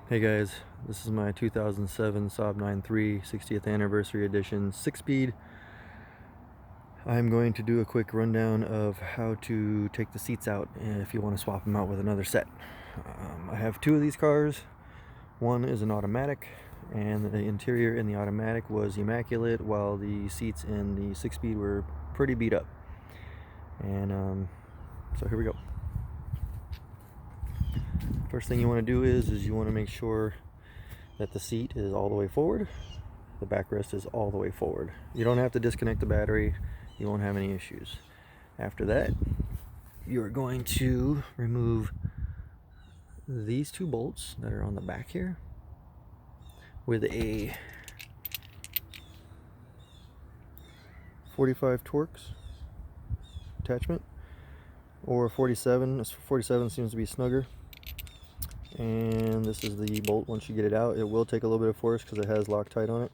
Hey guys, this is my 2007 Saab 9.3 60th anniversary edition 6-speed. I'm going to do a quick rundown of how to take the seats out if you want to swap them out with another set. I have two of these cars. One is an automatic, and the interior in the automatic was immaculate while the seats in the 6-speed were pretty beat up. And so here we go. First thing you want to do is you want to make sure that the seat is all the way forward, the backrest is all the way forward. You don't have to disconnect the battery, you won't have any issues. After that, you're going to remove these two bolts that are on the back here with a 45 Torx attachment, or 47. 47 seems to be snugger. And this is the bolt. Once you get it out, it will take a little bit of force because it has Loctite on it.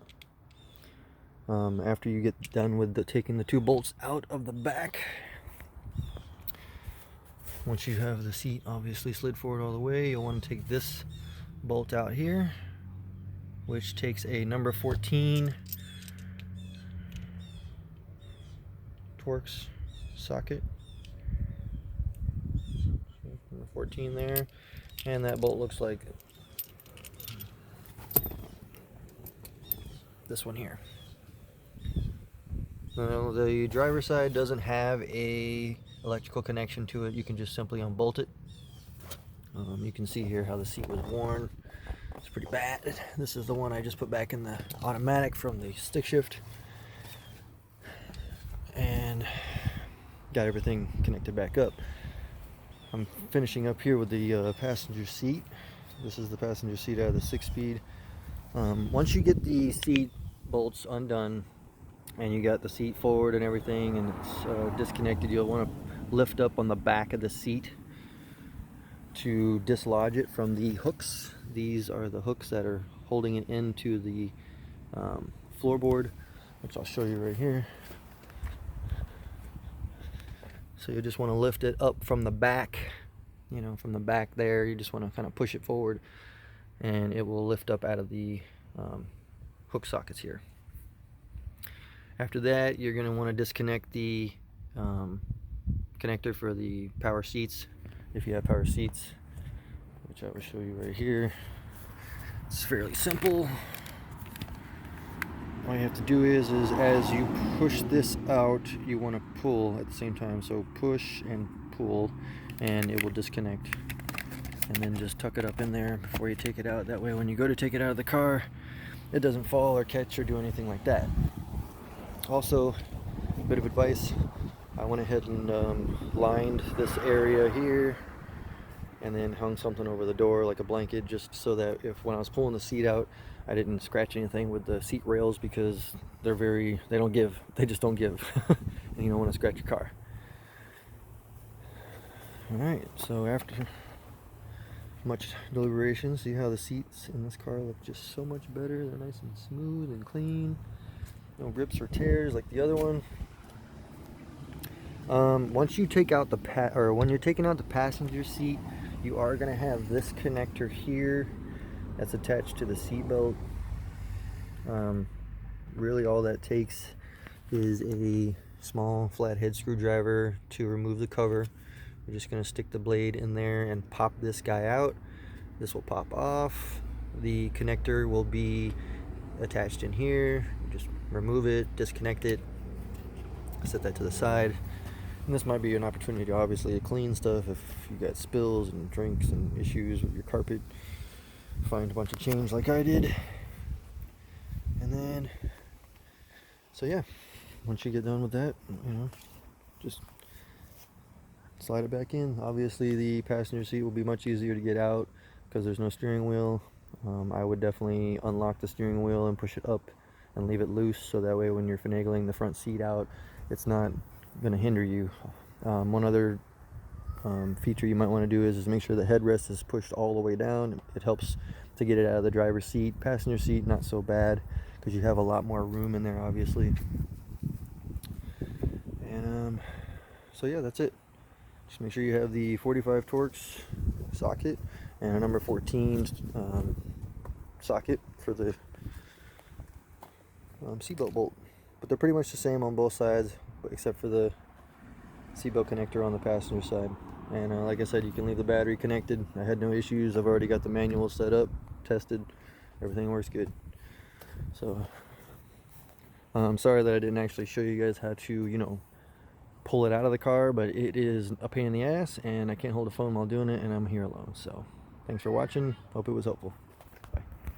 After you get done with taking the two bolts out of the back, once you have the seat obviously slid forward all the way, you'll want to take this bolt out here, which takes a number 14 Torx socket. Number 14 there. And that bolt looks like this one here. Now, the driver's side doesn't have a electrical connection to it. You can just simply unbolt it. You can see here how the seat was worn. It's pretty bad. This is the one I just put back in the automatic from the stick shift, and got everything connected back up. I'm finishing up here with the passenger seat. This is the passenger seat out of the 6-speed. Once you get the seat bolts undone and you got the seat forward and everything and it's disconnected, you'll want to lift up on the back of the seat to dislodge it from the hooks. These are the hooks that are holding it into the floorboard, which I'll show you right here. So you just want to lift it up from the back, from the back there. You just want to kind of push it forward and it will lift up out of the hook sockets here. After that, you're going to want to disconnect the connector for the power seats, if you have power seats, which I will show you right here. It's fairly simple. All you have to do is as you push this out, you want to pull at the same time. So push and pull, and it will disconnect. And then just tuck it up in there before you take it out. That way when you go to take it out of the car, it doesn't fall or catch or do anything like that. Also, a bit of advice, I went ahead and lined this area here and then hung something over the door like a blanket, just so that when I was pulling the seat out, I didn't scratch anything with the seat rails, because they don't give, they just don't give. And you don't want to scratch your car. Alright, so after much deliberation, see how the seats in this car look just so much better. They're nice and smooth and clean. No rips or tears like the other one. Once you take out when you're taking out the passenger seat, you are going to have this connector here that's attached to the seat belt. Really all that takes is a small flathead screwdriver to remove the cover. You're just going to stick the blade in there and pop this guy out. This will pop off. The connector will be attached in here. You just remove it, disconnect it, set that to the side. And this might be an opportunity to obviously clean stuff if you got spills and drinks and issues with your carpet. Find a bunch of change like I did. And then, so yeah, once you get done with that, just slide it back in. Obviously the passenger seat will be much easier to get out because there's no steering wheel. I would definitely unlock the steering wheel and push it up and leave it loose, so that way when you're finagling the front seat out, it's not going to hinder you. One other feature you might want to do is make sure the headrest is pushed all the way down. It helps to get it out of the driver's seat. Passenger seat, not so bad, because you have a lot more room in there, obviously. And so yeah, that's it. Just make sure you have the 45 Torx socket and a number 14 socket for the seatbelt bolt. But they're pretty much the same on both sides, except for the seatbelt connector on the passenger side. And like I said, you can leave the battery connected. I had no issues. I've already got the manual set up, tested. Everything works good. So I'm sorry that I didn't actually show you guys how to, you know, pull it out of the car, but it is a pain in the ass, and I can't hold a phone while doing it, and I'm here alone. So thanks for watching. Hope it was helpful.